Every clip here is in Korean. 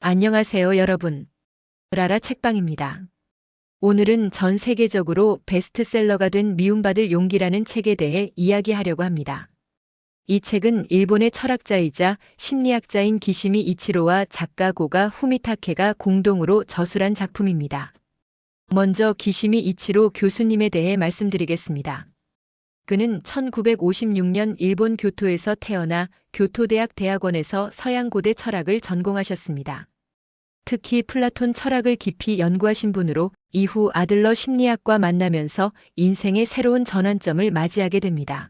안녕하세요, 여러분. 라라 책방입니다. 오늘은 전 세계적으로 베스트셀러가 된 미움받을 용기라는 책에 대해 이야기하려고 합니다. 이 책은 일본의 철학자이자 심리학자인 기시미 이치로와 작가 고가 후미타케가 공동으로 저술한 작품입니다. 먼저 기시미 이치로 교수님에 대해 말씀드리겠습니다. 그는 1956년 일본 교토에서 태어나 교토대학 대학원에서 서양고대 철학을 전공하셨습니다. 특히 플라톤 철학을 깊이 연구하신 분으로 이후 아들러 심리학과 만나면서 인생의 새로운 전환점을 맞이하게 됩니다.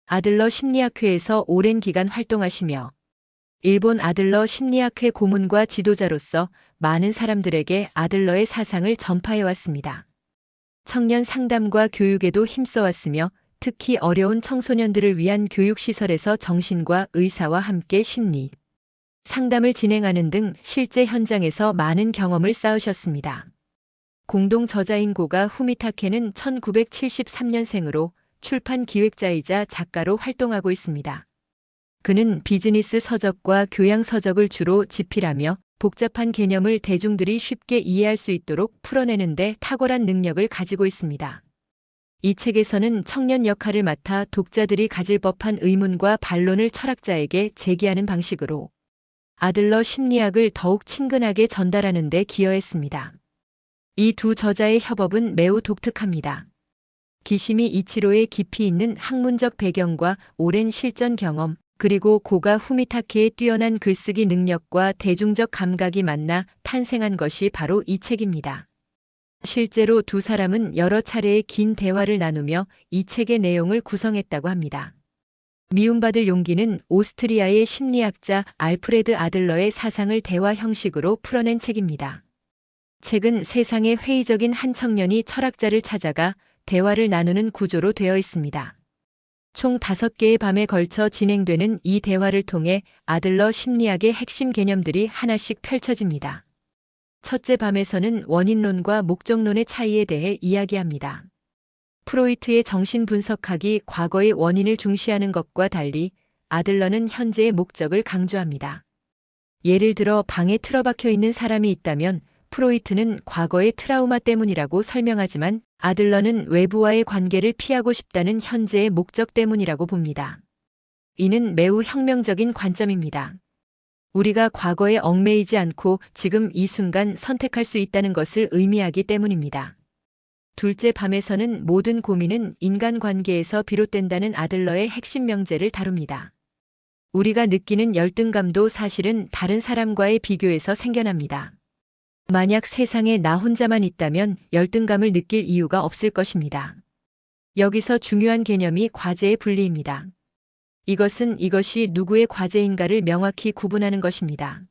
아들러 심리학회에서 오랜 기간 활동하시며 일본 아들러 심리학회 고문과 지도자로서 많은 사람들에게 아들러의 사상을 전파해왔습니다. 청년 상담과 교육에도 힘써왔으며 특히 어려운 청소년들을 위한 교육시설에서 정신과 의사와 함께 심리 상담을 진행하는 등 실제 현장에서 많은 경험을 쌓으셨습니다. 공동 저자인 고가 후미타케는 1973년생으로 출판 기획자이자 작가로 활동하고 있습니다. 그는 비즈니스 서적과 교양 서적을 주로 집필하며 복잡한 개념을 대중들이 쉽게 이해할 수 있도록 풀어내는 데 탁월한 능력을 가지고 있습니다. 이 책에서는 청년 역할을 맡아 독자들이 가질 법한 의문과 반론을 철학자에게 제기하는 방식으로 아들러 심리학을 더욱 친근하게 전달하는 데 기여했습니다. 이 두 저자의 협업은 매우 독특합니다. 기시미 이치로의 깊이 있는 학문적 배경과 오랜 실전 경험, 그리고 고가 후미타케의 뛰어난 글쓰기 능력과 대중적 감각이 만나 탄생한 것이 바로 이 책입니다. 실제로 두 사람은 여러 차례의 긴 대화를 나누며 이 책의 내용을 구성했다고 합니다. 미움받을 용기는 오스트리아의 심리학자 알프레드 아들러의 사상을 대화 형식으로 풀어낸 책입니다. 책은 세상의 회의적인 한 청년이 철학자를 찾아가 대화를 나누는 구조로 되어 있습니다. 총 5개의 밤에 걸쳐 진행되는 이 대화를 통해 아들러 심리학의 핵심 개념들이 하나씩 펼쳐집니다. 첫째 밤에서는 원인론과 목적론의 차이에 대해 이야기합니다. 프로이트의 정신분석학이 과거의 원인을 중시하는 것과 달리 아들러는 현재의 목적을 강조합니다. 예를 들어 방에 틀어박혀 있는 사람이 있다면 프로이트는 과거의 트라우마 때문이라고 설명하지만 아들러는 외부와의 관계를 피하고 싶다는 현재의 목적 때문이라고 봅니다. 이는 매우 혁명적인 관점입니다. 우리가 과거에 얽매이지 않고 지금 이 순간 선택할 수 있다는 것을 의미하기 때문입니다. 둘째 밤에서는 모든 고민은 인간관계에서 비롯된다는 아들러의 핵심 명제를 다룹니다. 우리가 느끼는 열등감도 사실은 다른 사람과의 비교에서 생겨납니다. 만약 세상에 나 혼자만 있다면 열등감을 느낄 이유가 없을 것입니다. 여기서 중요한 개념이 과제의 분리입니다. 이것이 누구의 과제인가를 명확히 구분하는 것입니다.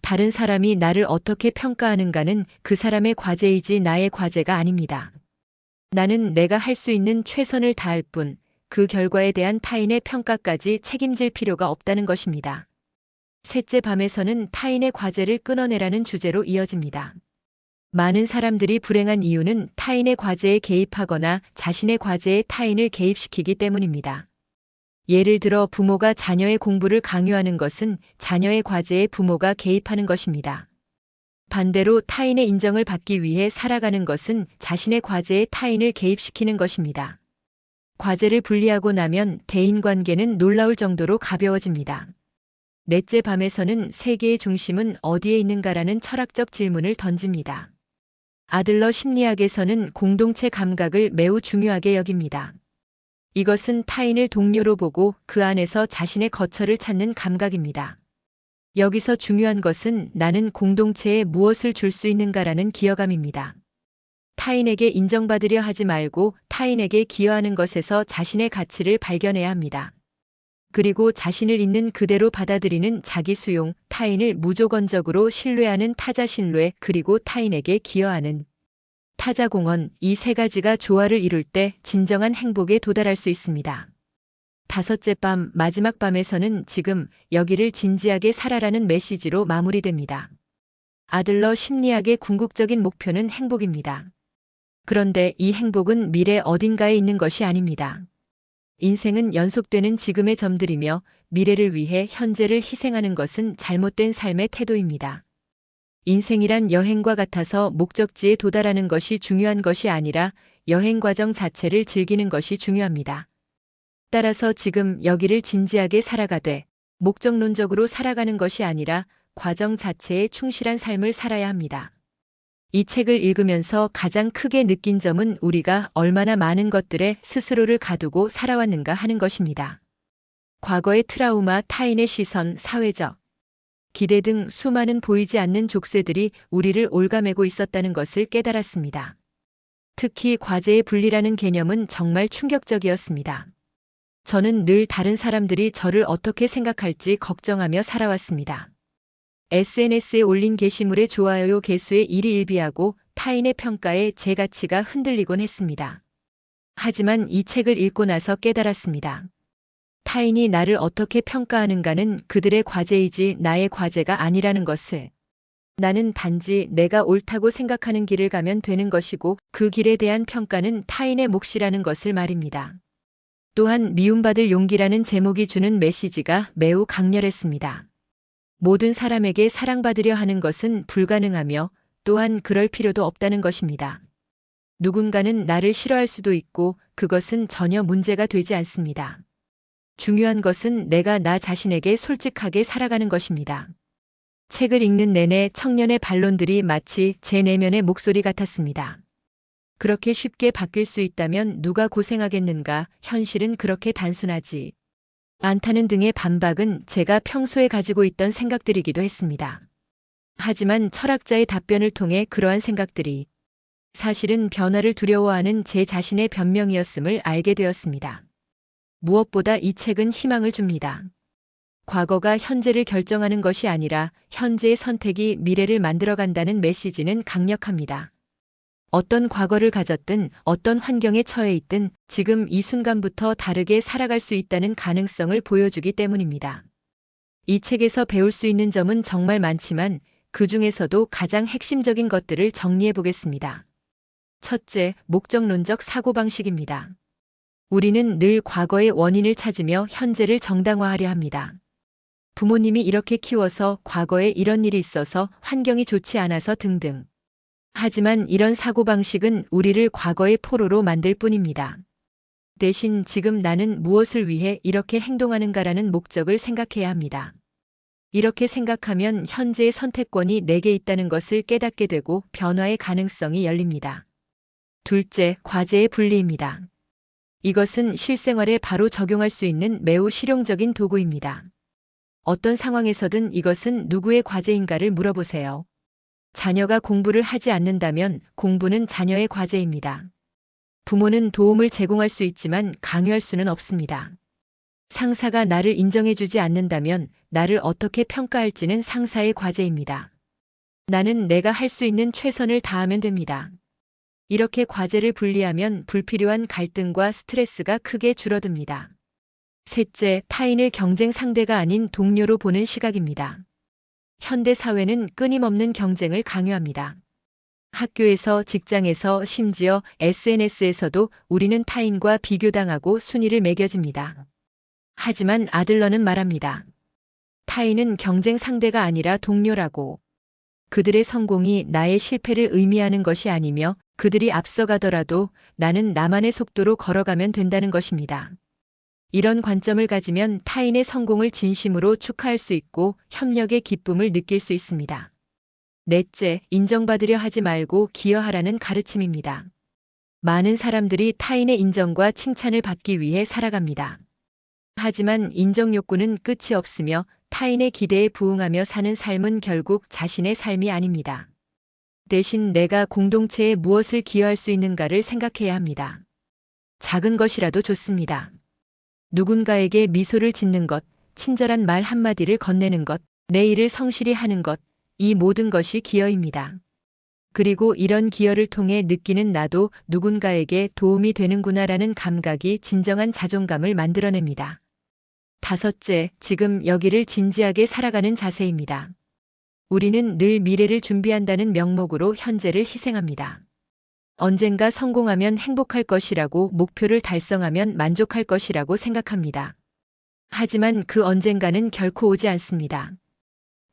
다른 사람이 나를 어떻게 평가하는가는 그 사람의 과제이지 나의 과제가 아닙니다. 나는 내가 할 수 있는 최선을 다할 뿐, 그 결과에 대한 타인의 평가까지 책임질 필요가 없다는 것입니다. 셋째 밤에서는 타인의 과제를 끊어내라는 주제로 이어집니다. 많은 사람들이 불행한 이유는 타인의 과제에 개입하거나 자신의 과제에 타인을 개입시키기 때문입니다. 예를 들어 부모가 자녀의 공부를 강요하는 것은 자녀의 과제에 부모가 개입하는 것입니다. 반대로 타인의 인정을 받기 위해 살아가는 것은 자신의 과제에 타인을 개입시키는 것입니다. 과제를 분리하고 나면 대인관계는 놀라울 정도로 가벼워집니다. 넷째 밤에서는 세계의 중심은 어디에 있는가라는 철학적 질문을 던집니다. 아들러 심리학에서는 공동체 감각을 매우 중요하게 여깁니다. 이것은 타인을 동료로 보고 그 안에서 자신의 거처를 찾는 감각입니다. 여기서 중요한 것은 나는 공동체에 무엇을 줄 수 있는가라는 기여감입니다. 타인에게 인정받으려 하지 말고 타인에게 기여하는 것에서 자신의 가치를 발견해야 합니다. 그리고 자신을 있는 그대로 받아들이는 자기 수용, 타인을 무조건적으로 신뢰하는 타자 신뢰, 그리고 타인에게 기여하는 타자 공헌, 이 세 가지가 조화를 이룰 때 진정한 행복에 도달할 수 있습니다. 다섯째 밤, 마지막 밤에서는 지금, 여기를 진지하게 살아라는 메시지로 마무리됩니다. 아들러 심리학의 궁극적인 목표는 행복입니다. 그런데 이 행복은 미래 어딘가에 있는 것이 아닙니다. 인생은 연속되는 지금의 점들이며 미래를 위해 현재를 희생하는 것은 잘못된 삶의 태도입니다. 인생이란 여행과 같아서 목적지에 도달하는 것이 중요한 것이 아니라 여행 과정 자체를 즐기는 것이 중요합니다. 따라서 지금 여기를 진지하게 살아가되 목적론적으로 살아가는 것이 아니라 과정 자체에 충실한 삶을 살아야 합니다. 이 책을 읽으면서 가장 크게 느낀 점은 우리가 얼마나 많은 것들에 스스로를 가두고 살아왔는가 하는 것입니다. 과거의 트라우마, 타인의 시선, 사회적 기대 등 수많은 보이지 않는 족쇄들이 우리를 올가매고 있었다는 것을 깨달았습니다. 특히 과제의 분리라는 개념은 정말 충격적이었습니다. 저는 늘 다른 사람들이 저를 어떻게 생각할지 걱정하며 살아왔습니다. SNS에 올린 게시물의 좋아요 개수에 일희일비하고 타인의 평가에 제 가치가 흔들리곤 했습니다. 하지만 이 책을 읽고 나서 깨달았습니다. 타인이 나를 어떻게 평가하는가는 그들의 과제이지 나의 과제가 아니라는 것을. 나는 단지 내가 옳다고 생각하는 길을 가면 되는 것이고 그 길에 대한 평가는 타인의 몫이라는 것을 말입니다. 또한 미움받을 용기라는 제목이 주는 메시지가 매우 강렬했습니다. 모든 사람에게 사랑받으려 하는 것은 불가능하며 또한 그럴 필요도 없다는 것입니다. 누군가는 나를 싫어할 수도 있고 그것은 전혀 문제가 되지 않습니다. 중요한 것은 내가 나 자신에게 솔직하게 살아가는 것입니다. 책을 읽는 내내 청년의 반론들이 마치 제 내면의 목소리 같았습니다. 그렇게 쉽게 바뀔 수 있다면 누가 고생하겠는가, 현실은 그렇게 단순하지 않다는 등의 반박은 제가 평소에 가지고 있던 생각들이기도 했습니다. 하지만 철학자의 답변을 통해 그러한 생각들이 사실은 변화를 두려워하는 제 자신의 변명이었음을 알게 되었습니다. 무엇보다 이 책은 희망을 줍니다. 과거가 현재를 결정하는 것이 아니라 현재의 선택이 미래를 만들어간다는 메시지는 강력합니다. 어떤 과거를 가졌든 어떤 환경에 처해 있든 지금 이 순간부터 다르게 살아갈 수 있다는 가능성을 보여주기 때문입니다. 이 책에서 배울 수 있는 점은 정말 많지만 그 중에서도 가장 핵심적인 것들을 정리해 보겠습니다. 첫째, 목적론적 사고방식입니다. 우리는 늘 과거의 원인을 찾으며 현재를 정당화하려 합니다. 부모님이 이렇게 키워서 과거에 이런 일이 있어서 환경이 좋지 않아서 등등. 하지만 이런 사고방식은 우리를 과거의 포로로 만들 뿐입니다. 대신 지금 나는 무엇을 위해 이렇게 행동하는가라는 목적을 생각해야 합니다. 이렇게 생각하면 현재의 선택권이 내게 있다는 것을 깨닫게 되고 변화의 가능성이 열립니다. 둘째, 과제의 분리입니다. 이것은 실생활에 바로 적용할 수 있는 매우 실용적인 도구입니다. 어떤 상황에서든 이것은 누구의 과제인가를 물어보세요. 자녀가 공부를 하지 않는다면 공부는 자녀의 과제입니다. 부모는 도움을 제공할 수 있지만 강요할 수는 없습니다. 상사가 나를 인정해주지 않는다면 나를 어떻게 평가할지는 상사의 과제입니다. 나는 내가 할 수 있는 최선을 다하면 됩니다. 이렇게 과제를 분리하면 불필요한 갈등과 스트레스가 크게 줄어듭니다. 셋째, 타인을 경쟁 상대가 아닌 동료로 보는 시각입니다. 현대 사회는 끊임없는 경쟁을 강요합니다. 학교에서, 직장에서, 심지어 SNS에서도 우리는 타인과 비교당하고 순위를 매겨집니다. 하지만 아들러는 말합니다. 타인은 경쟁 상대가 아니라 동료라고. 그들의 성공이 나의 실패를 의미하는 것이 아니며 그들이 앞서가더라도 나는 나만의 속도로 걸어가면 된다는 것입니다. 이런 관점을 가지면 타인의 성공을 진심으로 축하할 수 있고 협력의 기쁨을 느낄 수 있습니다. 넷째, 인정받으려 하지 말고 기여하라는 가르침입니다. 많은 사람들이 타인의 인정과 칭찬을 받기 위해 살아갑니다. 하지만 인정 욕구는 끝이 없으며 타인의 기대에 부응하며 사는 삶은 결국 자신의 삶이 아닙니다. 대신 내가 공동체에 무엇을 기여할 수 있는가를 생각해야 합니다. 작은 것이라도 좋습니다. 누군가에게 미소를 짓는 것, 친절한 말 한마디를 건네는 것, 내 일을 성실히 하는 것, 이 모든 것이 기여입니다. 그리고 이런 기여를 통해 느끼는 나도 누군가에게 도움이 되는구나라는 감각이 진정한 자존감을 만들어냅니다. 다섯째, 지금 여기를 진지하게 살아가는 자세입니다. 우리는 늘 미래를 준비한다는 명목으로 현재를 희생합니다. 언젠가 성공하면 행복할 것이라고 목표를 달성하면 만족할 것이라고 생각합니다. 하지만 그 언젠가는 결코 오지 않습니다.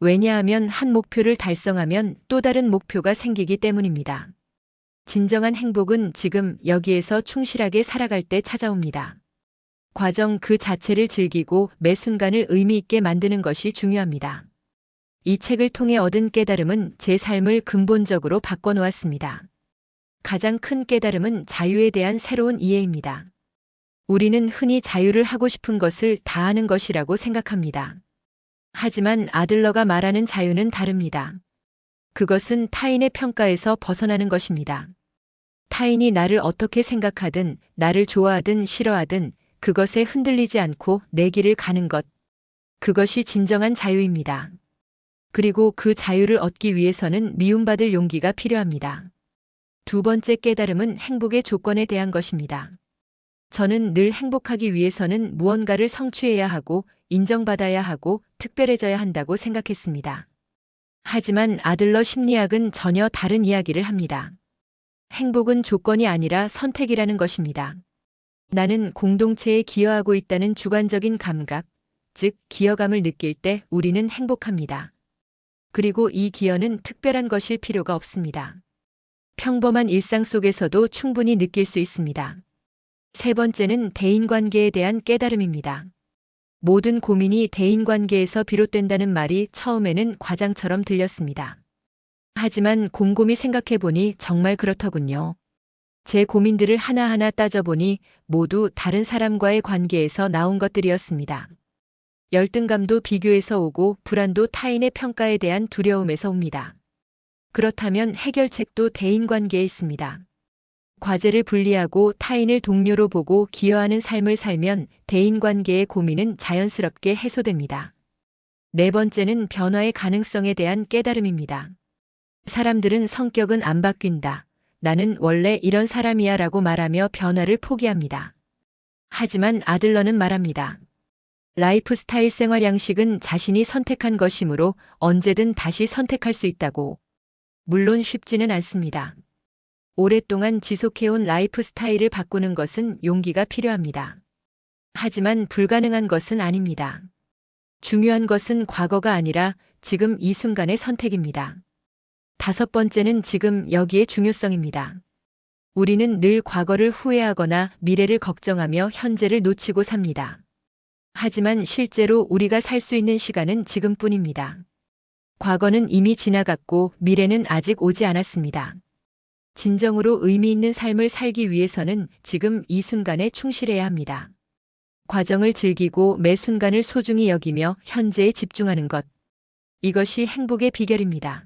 왜냐하면 한 목표를 달성하면 또 다른 목표가 생기기 때문입니다. 진정한 행복은 지금 여기에서 충실하게 살아갈 때 찾아옵니다. 과정 그 자체를 즐기고 매 순간을 의미 있게 만드는 것이 중요합니다. 이 책을 통해 얻은 깨달음은 제 삶을 근본적으로 바꿔놓았습니다. 가장 큰 깨달음은 자유에 대한 새로운 이해입니다. 우리는 흔히 자유를 하고 싶은 것을 다 하는 것이라고 생각합니다. 하지만 아들러가 말하는 자유는 다릅니다. 그것은 타인의 평가에서 벗어나는 것입니다. 타인이 나를 어떻게 생각하든, 나를 좋아하든 싫어하든 그것에 흔들리지 않고 내 길을 가는 것. 그것이 진정한 자유입니다. 그리고 그 자유를 얻기 위해서는 미움받을 용기가 필요합니다. 두 번째 깨달음은 행복의 조건에 대한 것입니다. 저는 늘 행복하기 위해서는 무언가를 성취해야 하고 인정받아야 하고 특별해져야 한다고 생각했습니다. 하지만 아들러 심리학은 전혀 다른 이야기를 합니다. 행복은 조건이 아니라 선택이라는 것입니다. 나는 공동체에 기여하고 있다는 주관적인 감각, 즉 기여감을 느낄 때 우리는 행복합니다. 그리고 이 기여는 특별한 것일 필요가 없습니다. 평범한 일상 속에서도 충분히 느낄 수 있습니다. 세 번째는 대인관계에 대한 깨달음입니다. 모든 고민이 대인관계에서 비롯된다는 말이 처음에는 과장처럼 들렸습니다. 하지만 곰곰이 생각해보니 정말 그렇더군요. 제 고민들을 하나하나 따져보니 모두 다른 사람과의 관계에서 나온 것들이었습니다. 열등감도 비교에서 오고 불안도 타인의 평가에 대한 두려움에서 옵니다. 그렇다면 해결책도 대인관계에 있습니다. 과제를 분리하고 타인을 동료로 보고 기여하는 삶을 살면 대인관계의 고민은 자연스럽게 해소됩니다. 네 번째는 변화의 가능성에 대한 깨달음입니다. 사람들은 성격은 안 바뀐다. 나는 원래 이런 사람이야 라고 말하며 변화를 포기합니다. 하지만 아들러는 말합니다. 라이프 스타일 생활 양식은 자신이 선택한 것이므로 언제든 다시 선택할 수 있다고. 물론 쉽지는 않습니다. 오랫동안 지속해온 라이프 스타일을 바꾸는 것은 용기가 필요합니다. 하지만 불가능한 것은 아닙니다. 중요한 것은 과거가 아니라 지금 이 순간의 선택입니다. 다섯 번째는 지금 여기의 중요성입니다. 우리는 늘 과거를 후회하거나 미래를 걱정하며 현재를 놓치고 삽니다. 하지만 실제로 우리가 살 수 있는 시간은 지금뿐입니다. 과거는 이미 지나갔고 미래는 아직 오지 않았습니다. 진정으로 의미 있는 삶을 살기 위해서는 지금 이 순간에 충실해야 합니다. 과정을 즐기고 매 순간을 소중히 여기며 현재에 집중하는 것. 이것이 행복의 비결입니다.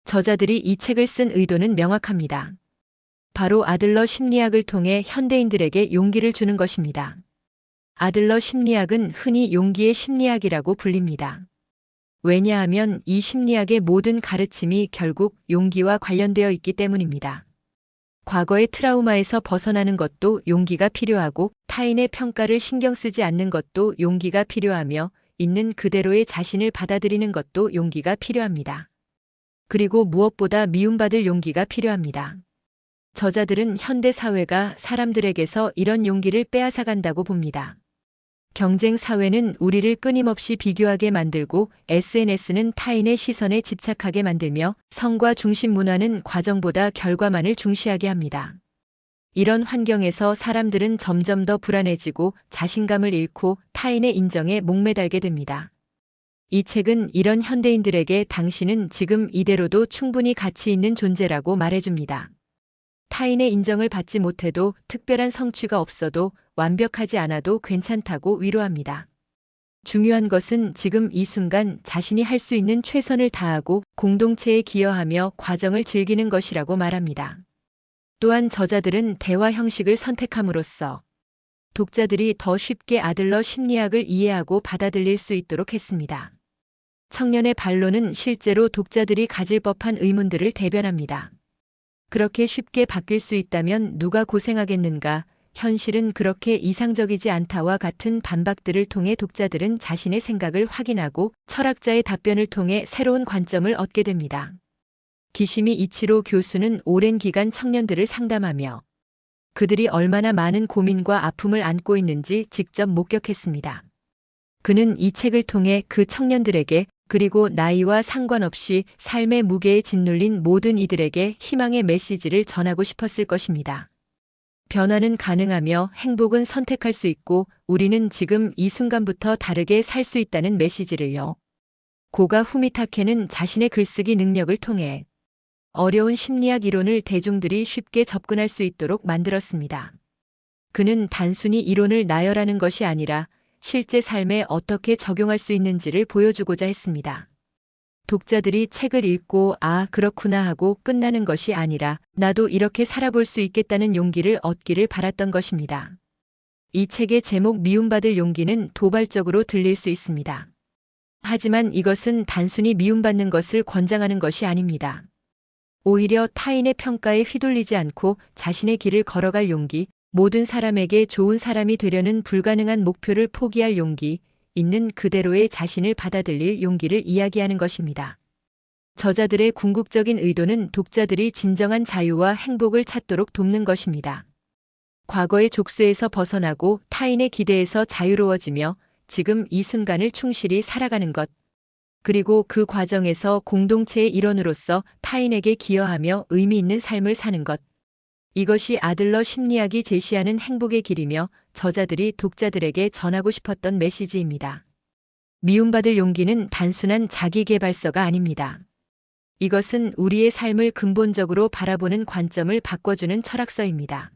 저자들이 이 책을 쓴 의도는 명확합니다. 바로 아들러 심리학을 통해 현대인들에게 용기를 주는 것입니다. 아들러 심리학은 흔히 용기의 심리학이라고 불립니다. 왜냐하면 이 심리학의 모든 가르침이 결국 용기와 관련되어 있기 때문입니다. 과거의 트라우마에서 벗어나는 것도 용기가 필요하고 타인의 평가를 신경 쓰지 않는 것도 용기가 필요하며 있는 그대로의 자신을 받아들이는 것도 용기가 필요합니다. 그리고 무엇보다 미움받을 용기가 필요합니다. 저자들은 현대 사회가 사람들에게서 이런 용기를 빼앗아간다고 봅니다. 경쟁 사회는 우리를 끊임없이 비교하게 만들고 SNS는 타인의 시선에 집착하게 만들며 성과 중심 문화는 과정보다 결과만을 중시하게 합니다. 이런 환경에서 사람들은 점점 더 불안해지고 자신감을 잃고 타인의 인정에 목매달게 됩니다. 이 책은 이런 현대인들에게 당신은 지금 이대로도 충분히 가치 있는 존재라고 말해줍니다. 타인의 인정을 받지 못해도 특별한 성취가 없어도 완벽하지 않아도 괜찮다고 위로합니다. 중요한 것은 지금 이 순간 자신이 할 수 있는 최선을 다하고 공동체에 기여하며 과정을 즐기는 것이라고 말합니다. 또한 저자들은 대화 형식을 선택함으로써 독자들이 더 쉽게 아들러 심리학을 이해하고 받아들일 수 있도록 했습니다. 청년의 반론은 실제로 독자들이 가질 법한 의문들을 대변합니다. 그렇게 쉽게 바뀔 수 있다면 누가 고생하겠는가? 현실은 그렇게 이상적이지 않다와 같은 반박들을 통해 독자들은 자신의 생각을 확인하고 철학자의 답변을 통해 새로운 관점을 얻게 됩니다. 기시미 이치로 교수는 오랜 기간 청년들을 상담하며 그들이 얼마나 많은 고민과 아픔을 안고 있는지 직접 목격했습니다. 그는 이 책을 통해 그 청년들에게 그리고 나이와 상관없이 삶의 무게에 짓눌린 모든 이들에게 희망의 메시지를 전하고 싶었을 것입니다. 변화는 가능하며 행복은 선택할 수 있고 우리는 지금 이 순간부터 다르게 살 수 있다는 메시지를요. 고가 후미타케는 자신의 글쓰기 능력을 통해 어려운 심리학 이론을 대중들이 쉽게 접근할 수 있도록 만들었습니다. 그는 단순히 이론을 나열하는 것이 아니라 실제 삶에 어떻게 적용할 수 있는지를 보여주고자 했습니다. 독자들이 책을 읽고 아, 그렇구나 하고 끝나는 것이 아니라 나도 이렇게 살아볼 수 있겠다는 용기를 얻기를 바랐던 것입니다. 이 책의 제목 미움받을 용기는 도발적으로 들릴 수 있습니다. 하지만 이것은 단순히 미움받는 것을 권장하는 것이 아닙니다. 오히려 타인의 평가에 휘둘리지 않고 자신의 길을 걸어갈 용기, 모든 사람에게 좋은 사람이 되려는 불가능한 목표를 포기할 용기, 있는 그대로의 자신을 받아들일 용기를 이야기하는 것입니다. 저자들의 궁극적인 의도는 독자들이 진정한 자유와 행복을 찾도록 돕는 것입니다. 과거의 족쇄에서 벗어나고 타인의 기대에서 자유로워지며 지금 이 순간을 충실히 살아가는 것, 그리고 그 과정에서 공동체의 일원으로서 타인에게 기여하며 의미 있는 삶을 사는 것. 이것이 아들러 심리학이 제시하는 행복의 길이며 저자들이 독자들에게 전하고 싶었던 메시지입니다. 미움받을 용기는 단순한 자기계발서가 아닙니다. 이것은 우리의 삶을 근본적으로 바라보는 관점을 바꿔주는 철학서입니다.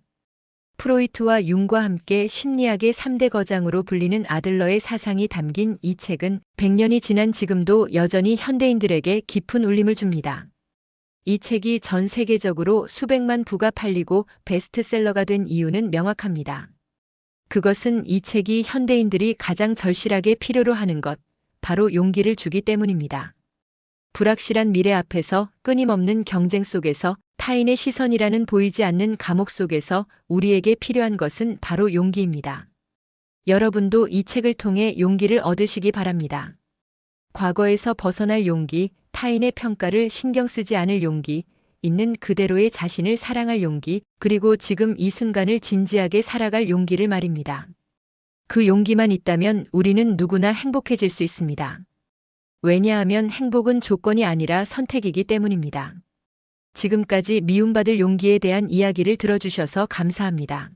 프로이트와 융과 함께 심리학의 3대 거장으로 불리는 아들러의 사상이 담긴 이 책은 100년이 지난 지금도 여전히 현대인들에게 깊은 울림을 줍니다. 이 책이 전 세계적으로 수백만 부가 팔리고 베스트셀러가 된 이유는 명확합니다. 그것은 이 책이 현대인들이 가장 절실하게 필요로 하는 것, 바로 용기를 주기 때문입니다. 불확실한 미래 앞에서 끊임없는 경쟁 속에서 타인의 시선이라는 보이지 않는 감옥 속에서 우리에게 필요한 것은 바로 용기입니다. 여러분도 이 책을 통해 용기를 얻으시기 바랍니다. 과거에서 벗어날 용기, 타인의 평가를 신경 쓰지 않을 용기, 있는 그대로의 자신을 사랑할 용기, 그리고 지금 이 순간을 진지하게 살아갈 용기를 말입니다. 그 용기만 있다면 우리는 누구나 행복해질 수 있습니다. 왜냐하면 행복은 조건이 아니라 선택이기 때문입니다. 지금까지 미움받을 용기에 대한 이야기를 들어주셔서 감사합니다.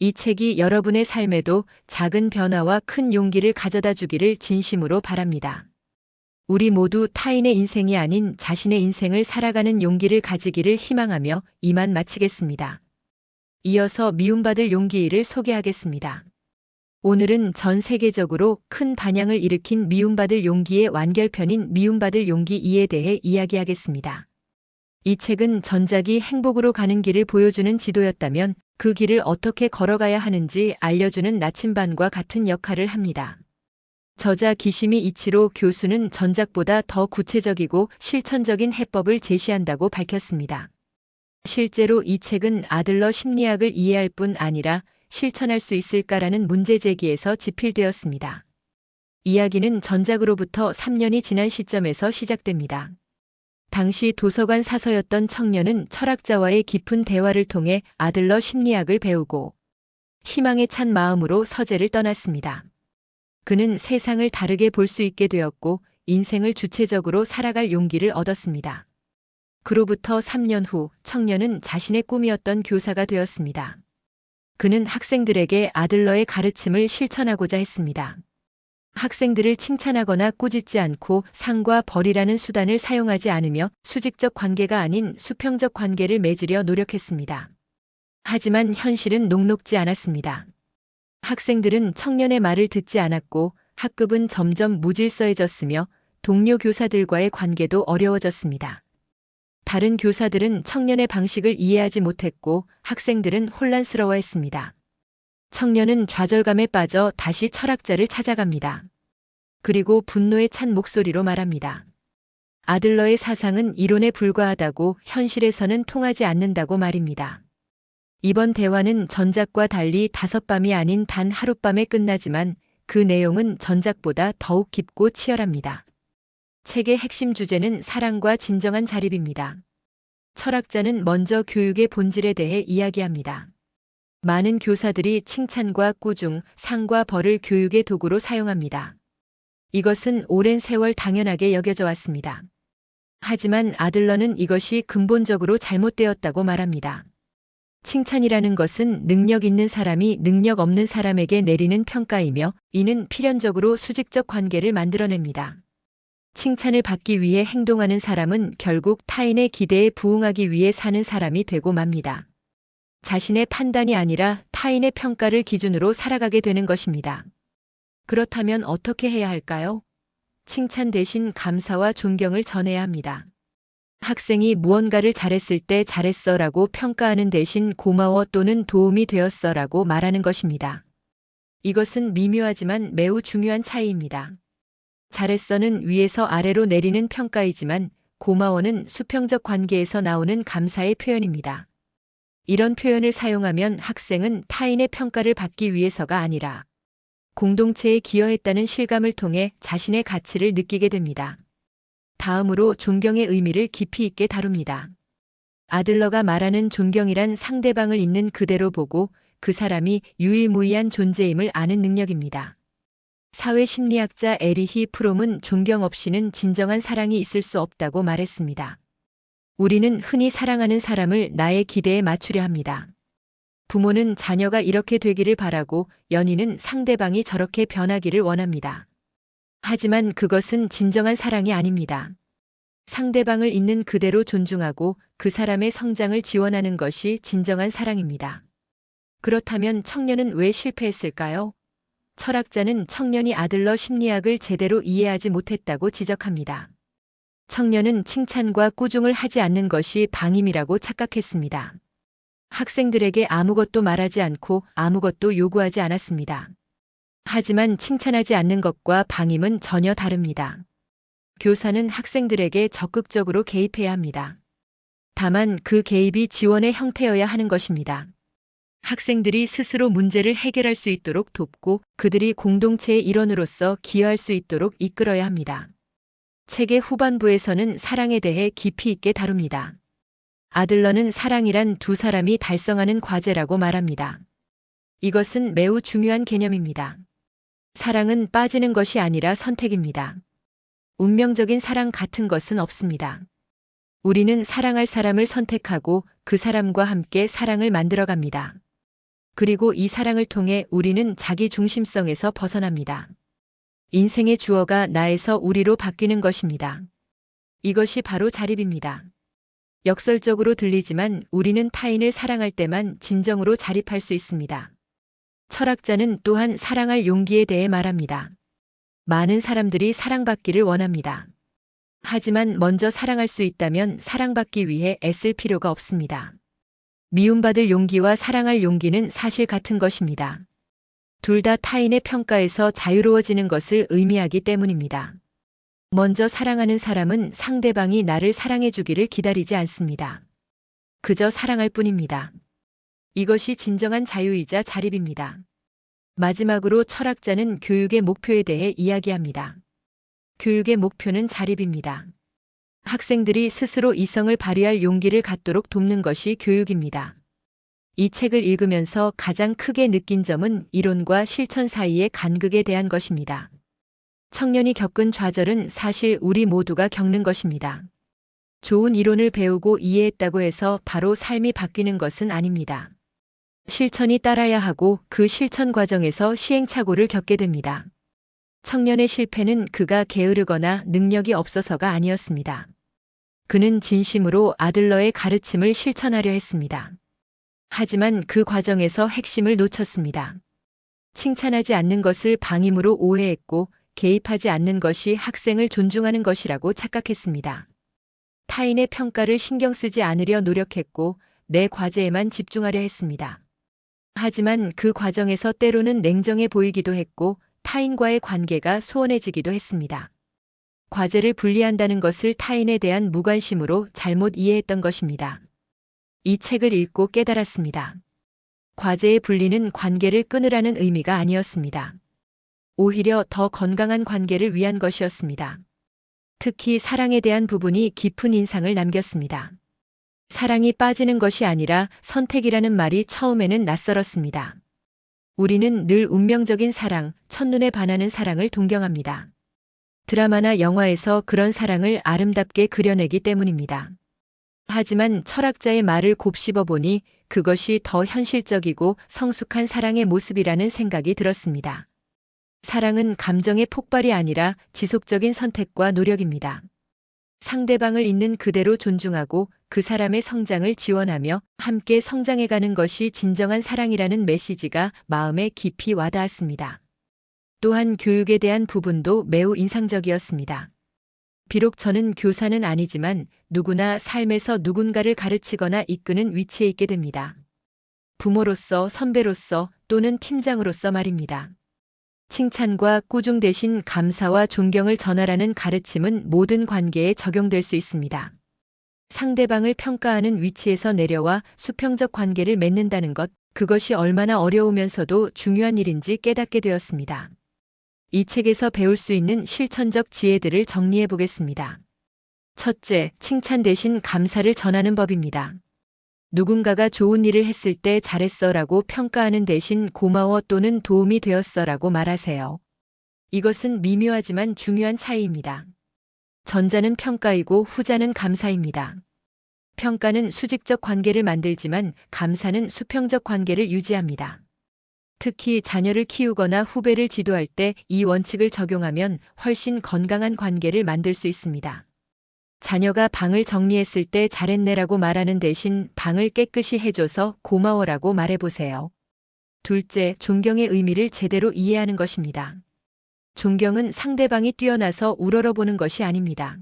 이 책이 여러분의 삶에도 작은 변화와 큰 용기를 가져다 주기를 진심으로 바랍니다. 우리 모두 타인의 인생이 아닌 자신의 인생을 살아가는 용기를 가지기를 희망하며 이만 마치겠습니다. 이어서 미움받을 용기를 소개하겠습니다. 오늘은 전 세계적으로 큰 반향을 일으킨 미움받을 용기의 완결편인 미움받을 용기 2에 대해 이야기하겠습니다. 이 책은 전작이 행복으로 가는 길을 보여주는 지도였다면 그 길을 어떻게 걸어가야 하는지 알려주는 나침반과 같은 역할을 합니다. 저자 기시미 이치로 교수는 전작보다 더 구체적이고 실천적인 해법을 제시한다고 밝혔습니다. 실제로 이 책은 아들러 심리학을 이해할 뿐 아니라 실천할 수 있을까라는 문제 제기에서 지필되었습니다. 이야기는 전작으로부터 3년이 지난 시점에서 시작됩니다. 당시 도서관 사서였던 청년은 철학자와의 깊은 대화를 통해 아들러 심리학을 배우고 희망에 찬 마음으로 서재를 떠났습니다. 그는 세상을 다르게 볼 수 있게 되었고 인생을 주체적으로 살아갈 용기를 얻었습니다. 그로부터 3년 후 청년은 자신의 꿈이었던 교사가 되었습니다. 그는 학생들에게 아들러의 가르침을 실천하고자 했습니다. 학생들을 칭찬하거나 꾸짖지 않고 상과 벌이라는 수단을 사용하지 않으며 수직적 관계가 아닌 수평적 관계를 맺으려 노력했습니다. 하지만 현실은 녹록지 않았습니다. 학생들은 청년의 말을 듣지 않았고 학급은 점점 무질서해졌으며 동료 교사들과의 관계도 어려워졌습니다. 다른 교사들은 청년의 방식을 이해하지 못했고 학생들은 혼란스러워했습니다. 청년은 좌절감에 빠져 다시 철학자를 찾아갑니다. 그리고 분노에 찬 목소리로 말합니다. 아들러의 사상은 이론에 불과하다고 현실에서는 통하지 않는다고 말입니다. 이번 대화는 전작과 달리 5밤이 아닌 단 하룻밤에 끝나지만 그 내용은 전작보다 더욱 깊고 치열합니다. 책의 핵심 주제는 사랑과 진정한 자립입니다. 철학자는 먼저 교육의 본질에 대해 이야기합니다. 많은 교사들이 칭찬과 꾸중, 상과 벌을 교육의 도구로 사용합니다. 이것은 오랜 세월 당연하게 여겨져 왔습니다. 하지만 아들러는 이것이 근본적으로 잘못되었다고 말합니다. 칭찬이라는 것은 능력 있는 사람이 능력 없는 사람에게 내리는 평가이며 이는 필연적으로 수직적 관계를 만들어냅니다. 칭찬을 받기 위해 행동하는 사람은 결국 타인의 기대에 부응하기 위해 사는 사람이 되고 맙니다. 자신의 판단이 아니라 타인의 평가를 기준으로 살아가게 되는 것입니다. 그렇다면 어떻게 해야 할까요? 칭찬 대신 감사와 존경을 전해야 합니다. 학생이 무언가를 잘했을 때 잘했어라고 평가하는 대신 고마워 또는 도움이 되었어라고 말하는 것입니다. 이것은 미묘하지만 매우 중요한 차이입니다. 잘했어는 위에서 아래로 내리는 평가이지만 고마워는 수평적 관계에서 나오는 감사의 표현입니다. 이런 표현을 사용하면 학생은 타인의 평가를 받기 위해서가 아니라 공동체에 기여했다는 실감을 통해 자신의 가치를 느끼게 됩니다. 다음으로 존경의 의미를 깊이 있게 다룹니다. 아들러가 말하는 존경이란 상대방을 있는 그대로 보고 그 사람이 유일무이한 존재임을 아는 능력입니다. 사회심리학자 에리히 프롬은 존경 없이는 진정한 사랑이 있을 수 없다고 말했습니다. 우리는 흔히 사랑하는 사람을 나의 기대에 맞추려 합니다. 부모는 자녀가 이렇게 되기를 바라고 연인은 상대방이 저렇게 변하기를 원합니다. 하지만 그것은 진정한 사랑이 아닙니다. 상대방을 있는 그대로 존중하고 그 사람의 성장을 지원하는 것이 진정한 사랑입니다. 그렇다면 청년은 왜 실패했을까요? 철학자는 청년이 아들러 심리학을 제대로 이해하지 못했다고 지적합니다. 청년은 칭찬과 꾸중을 하지 않는 것이 방임이라고 착각했습니다. 학생들에게 아무것도 말하지 않고 아무것도 요구하지 않았습니다. 하지만 칭찬하지 않는 것과 방임은 전혀 다릅니다. 교사는 학생들에게 적극적으로 개입해야 합니다. 다만 그 개입이 지원의 형태여야 하는 것입니다. 학생들이 스스로 문제를 해결할 수 있도록 돕고 그들이 공동체의 일원으로서 기여할 수 있도록 이끌어야 합니다. 책의 후반부에서는 사랑에 대해 깊이 있게 다룹니다. 아들러는 사랑이란 두 사람이 달성하는 과제라고 말합니다. 이것은 매우 중요한 개념입니다. 사랑은 빠지는 것이 아니라 선택입니다. 운명적인 사랑 같은 것은 없습니다. 우리는 사랑할 사람을 선택하고 그 사람과 함께 사랑을 만들어갑니다. 그리고 이 사랑을 통해 우리는 자기 중심성에서 벗어납니다. 인생의 주어가 나에서 우리로 바뀌는 것입니다. 이것이 바로 자립입니다. 역설적으로 들리지만 우리는 타인을 사랑할 때만 진정으로 자립할 수 있습니다. 철학자는 또한 사랑할 용기에 대해 말합니다. 많은 사람들이 사랑받기를 원합니다. 하지만 먼저 사랑할 수 있다면 사랑받기 위해 애쓸 필요가 없습니다. 미움받을 용기와 사랑할 용기는 사실 같은 것입니다. 둘 다 타인의 평가에서 자유로워지는 것을 의미하기 때문입니다. 먼저 사랑하는 사람은 상대방이 나를 사랑해 주기를 기다리지 않습니다. 그저 사랑할 뿐입니다. 이것이 진정한 자유이자 자립입니다. 마지막으로 철학자는 교육의 목표에 대해 이야기합니다. 교육의 목표는 자립입니다. 학생들이 스스로 이성을 발휘할 용기를 갖도록 돕는 것이 교육입니다. 이 책을 읽으면서 가장 크게 느낀 점은 이론과 실천 사이의 간극에 대한 것입니다. 청년이 겪은 좌절은 사실 우리 모두가 겪는 것입니다. 좋은 이론을 배우고 이해했다고 해서 바로 삶이 바뀌는 것은 아닙니다. 실천이 따라야 하고 그 실천 과정에서 시행착오를 겪게 됩니다. 청년의 실패는 그가 게으르거나 능력이 없어서가 아니었습니다. 그는 진심으로 아들러의 가르침을 실천하려 했습니다. 하지만 그 과정에서 핵심을 놓쳤습니다. 칭찬하지 않는 것을 방임으로 오해했고 개입하지 않는 것이 학생을 존중하는 것이라고 착각했습니다. 타인의 평가를 신경 쓰지 않으려 노력했고 내 과제에만 집중하려 했습니다. 하지만 그 과정에서 때로는 냉정해 보이기도 했고 타인과의 관계가 소원해지기도 했습니다. 과제를 분리한다는 것을 타인에 대한 무관심으로 잘못 이해했던 것입니다. 이 책을 읽고 깨달았습니다. 과제의 분리는 관계를 끊으라는 의미가 아니었습니다. 오히려 더 건강한 관계를 위한 것이었습니다. 특히 사랑에 대한 부분이 깊은 인상을 남겼습니다. 사랑이 빠지는 것이 아니라 선택이라는 말이 처음에는 낯설었습니다. 우리는 늘 운명적인 사랑, 첫눈에 반하는 사랑을 동경합니다. 드라마나 영화에서 그런 사랑을 아름답게 그려내기 때문입니다. 하지만 철학자의 말을 곱씹어 보니 그것이 더 현실적이고 성숙한 사랑의 모습이라는 생각이 들었습니다. 사랑은 감정의 폭발이 아니라 지속적인 선택과 노력입니다. 상대방을 있는 그대로 존중하고 그 사람의 성장을 지원하며 함께 성장해가는 것이 진정한 사랑이라는 메시지가 마음에 깊이 와닿았습니다. 또한 교육에 대한 부분도 매우 인상적이었습니다. 비록 저는 교사는 아니지만 누구나 삶에서 누군가를 가르치거나 이끄는 위치에 있게 됩니다. 부모로서, 선배로서 또는 팀장으로서 말입니다. 칭찬과 꾸중 대신 감사와 존경을 전하라는 가르침은 모든 관계에 적용될 수 있습니다. 상대방을 평가하는 위치에서 내려와 수평적 관계를 맺는다는 것, 그것이 얼마나 어려우면서도 중요한 일인지 깨닫게 되었습니다. 이 책에서 배울 수 있는 실천적 지혜들을 정리해 보겠습니다. 첫째, 칭찬 대신 감사를 전하는 법입니다. 누군가가 좋은 일을 했을 때 잘했어라고 평가하는 대신 고마워 또는 도움이 되었어라고 말하세요. 이것은 미묘하지만 중요한 차이입니다. 전자는 평가이고 후자는 감사입니다. 평가는 수직적 관계를 만들지만 감사는 수평적 관계를 유지합니다. 특히 자녀를 키우거나 후배를 지도할 때 이 원칙을 적용하면 훨씬 건강한 관계를 만들 수 있습니다. 자녀가 방을 정리했을 때 잘했네라고 말하는 대신 방을 깨끗이 해줘서 고마워라고 말해보세요. 둘째, 존경의 의미를 제대로 이해하는 것입니다. 존경은 상대방이 뛰어나서 우러러보는 것이 아닙니다.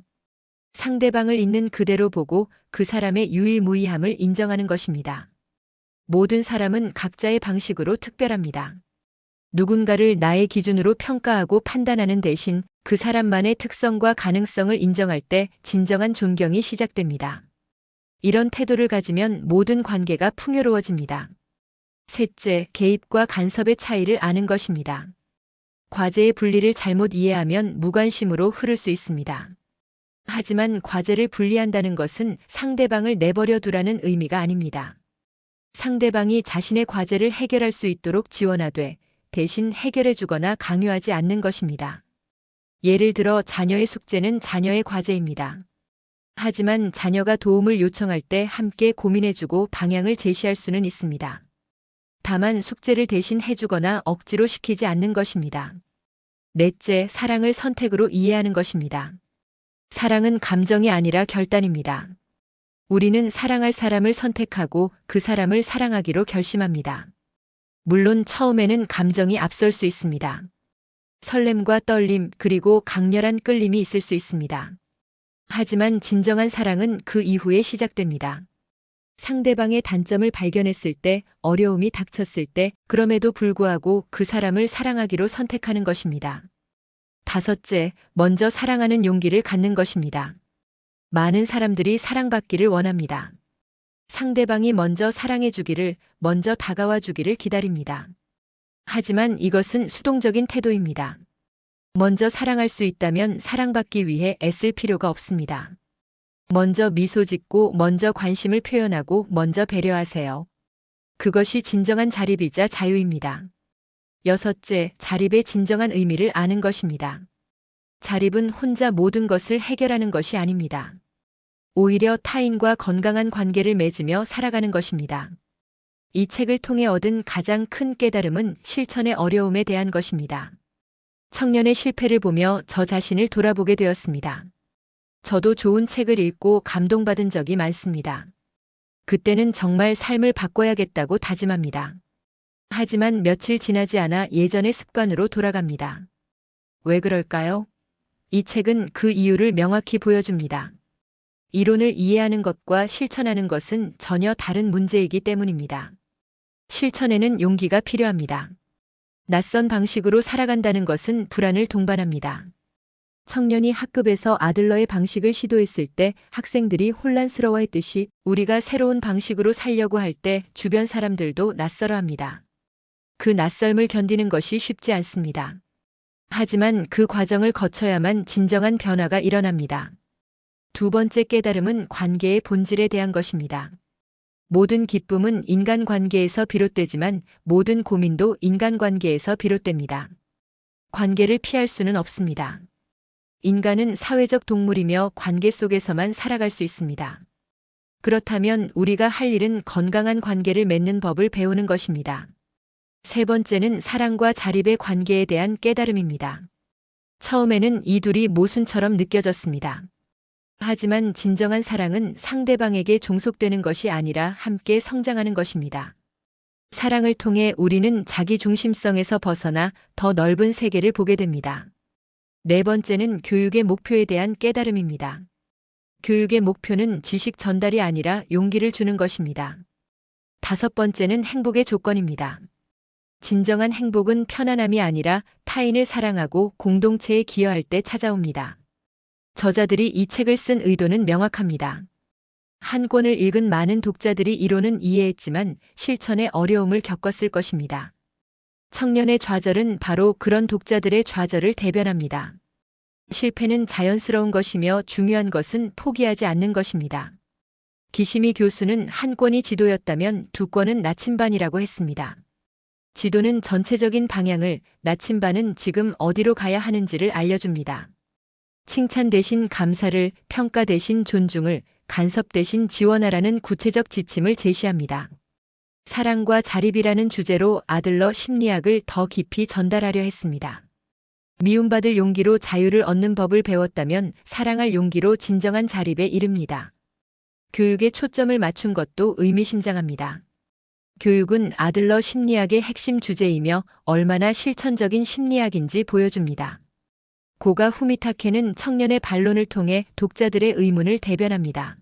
상대방을 있는 그대로 보고 그 사람의 유일무이함을 인정하는 것입니다. 모든 사람은 각자의 방식으로 특별합니다. 누군가를 나의 기준으로 평가하고 판단하는 대신 그 사람만의 특성과 가능성을 인정할 때 진정한 존경이 시작됩니다. 이런 태도를 가지면 모든 관계가 풍요로워집니다. 셋째, 개입과 간섭의 차이를 아는 것입니다. 과제의 분리를 잘못 이해하면 무관심으로 흐를 수 있습니다. 하지만 과제를 분리한다는 것은 상대방을 내버려 두라는 의미가 아닙니다. 상대방이 자신의 과제를 해결할 수 있도록 지원하되 대신 해결해 주거나 강요하지 않는 것입니다. 예를 들어 자녀의 숙제는 자녀의 과제입니다. 하지만 자녀가 도움을 요청할 때 함께 고민해주고 방향을 제시할 수는 있습니다. 다만 숙제를 대신 해주거나 억지로 시키지 않는 것입니다. 넷째, 사랑을 선택으로 이해하는 것입니다. 사랑은 감정이 아니라 결단입니다. 우리는 사랑할 사람을 선택하고 그 사람을 사랑하기로 결심합니다. 물론 처음에는 감정이 앞설 수 있습니다. 설렘과 떨림 그리고 강렬한 끌림이 있을 수 있습니다. 하지만 진정한 사랑은 그 이후에 시작됩니다. 상대방의 단점을 발견했을 때, 어려움이 닥쳤을 때, 그럼에도 불구하고 그 사람을 사랑하기로 선택하는 것입니다. 다섯째, 먼저 사랑하는 용기를 갖는 것입니다. 많은 사람들이 사랑받기를 원합니다. 상대방이 먼저 사랑해 주기를, 먼저 다가와 주기를 기다립니다. 하지만 이것은 수동적인 태도입니다. 먼저 사랑할 수 있다면 사랑받기 위해 애쓸 필요가 없습니다. 먼저 미소 짓고 먼저 관심을 표현하고 먼저 배려하세요. 그것이 진정한 자립이자 자유입니다. 여섯째, 자립의 진정한 의미를 아는 것입니다. 자립은 혼자 모든 것을 해결하는 것이 아닙니다. 오히려 타인과 건강한 관계를 맺으며 살아가는 것입니다. 이 책을 통해 얻은 가장 큰 깨달음은 실천의 어려움에 대한 것입니다. 청년의 실패를 보며 저 자신을 돌아보게 되었습니다. 저도 좋은 책을 읽고 감동받은 적이 많습니다. 그때는 정말 삶을 바꿔야겠다고 다짐합니다. 하지만 며칠 지나지 않아 예전의 습관으로 돌아갑니다. 왜 그럴까요? 이 책은 그 이유를 명확히 보여줍니다. 이론을 이해하는 것과 실천하는 것은 전혀 다른 문제이기 때문입니다. 실천에는 용기가 필요합니다. 낯선 방식으로 살아간다는 것은 불안을 동반합니다. 청년이 학급에서 아들러의 방식을 시도했을 때 학생들이 혼란스러워했듯이 우리가 새로운 방식으로 살려고 할 때 주변 사람들도 낯설어합니다. 그 낯설음을 견디는 것이 쉽지 않습니다. 하지만 그 과정을 거쳐야만 진정한 변화가 일어납니다. 두 번째 깨달음은 관계의 본질에 대한 것입니다. 모든 기쁨은 인간관계에서 비롯되지만 모든 고민도 인간관계에서 비롯됩니다. 관계를 피할 수는 없습니다. 인간은 사회적 동물이며 관계 속에서만 살아갈 수 있습니다. 그렇다면 우리가 할 일은 건강한 관계를 맺는 법을 배우는 것입니다. 세 번째는 사랑과 자립의 관계에 대한 깨달음입니다. 처음에는 이 둘이 모순처럼 느껴졌습니다. 하지만 진정한 사랑은 상대방에게 종속되는 것이 아니라 함께 성장하는 것입니다. 사랑을 통해 우리는 자기 중심성에서 벗어나 더 넓은 세계를 보게 됩니다. 네 번째는 교육의 목표에 대한 깨달음입니다. 교육의 목표는 지식 전달이 아니라 용기를 주는 것입니다. 다섯 번째는 행복의 조건입니다. 진정한 행복은 편안함이 아니라 타인을 사랑하고 공동체에 기여할 때 찾아옵니다. 저자들이 이 책을 쓴 의도는 명확합니다. 한 권을 읽은 많은 독자들이 이론은 이해했지만 실천에 어려움을 겪었을 것입니다. 청년의 좌절은 바로 그런 독자들의 좌절을 대변합니다. 실패는 자연스러운 것이며 중요한 것은 포기하지 않는 것입니다. 기시미 교수는 한 권이 지도였다면 두 권은 나침반이라고 했습니다. 지도는 전체적인 방향을, 나침반은 지금 어디로 가야 하는지를 알려줍니다. 칭찬 대신 감사를, 평가 대신 존중을, 간섭 대신 지원하라는 구체적 지침을 제시합니다. 사랑과 자립이라는 주제로 아들러 심리학을 더 깊이 전달하려 했습니다. 미움받을 용기로 자유를 얻는 법을 배웠다면 사랑할 용기로 진정한 자립에 이릅니다. 교육에 초점을 맞춘 것도 의미심장합니다. 교육은 아들러 심리학의 핵심 주제이며 얼마나 실천적인 심리학인지 보여줍니다. 고가 후미타케는 청년의 반론을 통해 독자들의 의문을 대변합니다.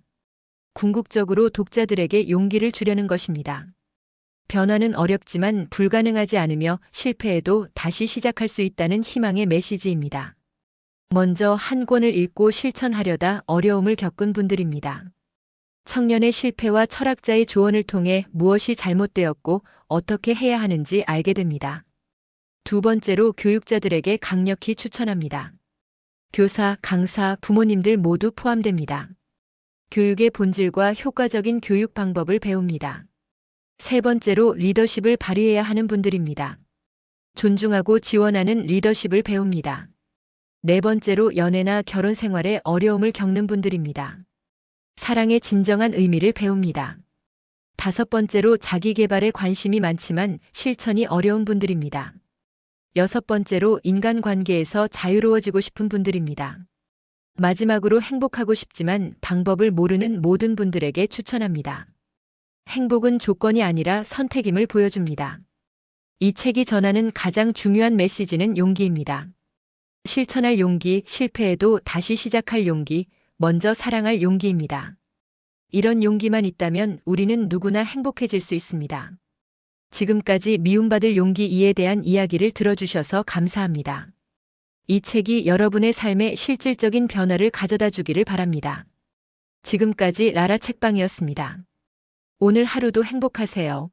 궁극적으로 독자들에게 용기를 주려는 것입니다. 변화는 어렵지만 불가능하지 않으며 실패해도 다시 시작할 수 있다는 희망의 메시지입니다. 먼저 한 권을 읽고 실천하려다 어려움을 겪은 분들입니다. 청년의 실패와 철학자의 조언을 통해 무엇이 잘못되었고 어떻게 해야 하는지 알게 됩니다. 두 번째로 교육자들에게 강력히 추천합니다. 교사, 강사, 부모님들 모두 포함됩니다. 교육의 본질과 효과적인 교육 방법을 배웁니다. 세 번째로 리더십을 발휘해야 하는 분들입니다. 존중하고 지원하는 리더십을 배웁니다. 네 번째로 연애나 결혼 생활에 어려움을 겪는 분들입니다. 사랑의 진정한 의미를 배웁니다. 다섯 번째로 자기 개발에 관심이 많지만 실천이 어려운 분들입니다. 여섯 번째로 인간관계에서 자유로워지고 싶은 분들입니다. 마지막으로 행복하고 싶지만 방법을 모르는 모든 분들에게 추천합니다. 행복은 조건이 아니라 선택임을 보여줍니다. 이 책이 전하는 가장 중요한 메시지는 용기입니다. 실천할 용기, 실패해도 다시 시작할 용기, 먼저 사랑할 용기입니다. 이런 용기만 있다면 우리는 누구나 행복해질 수 있습니다. 지금까지 미움받을 용기 2에 대한 이야기를 들어주셔서 감사합니다. 이 책이 여러분의 삶에 실질적인 변화를 가져다 주기를 바랍니다. 지금까지 라라 책방이었습니다. 오늘 하루도 행복하세요.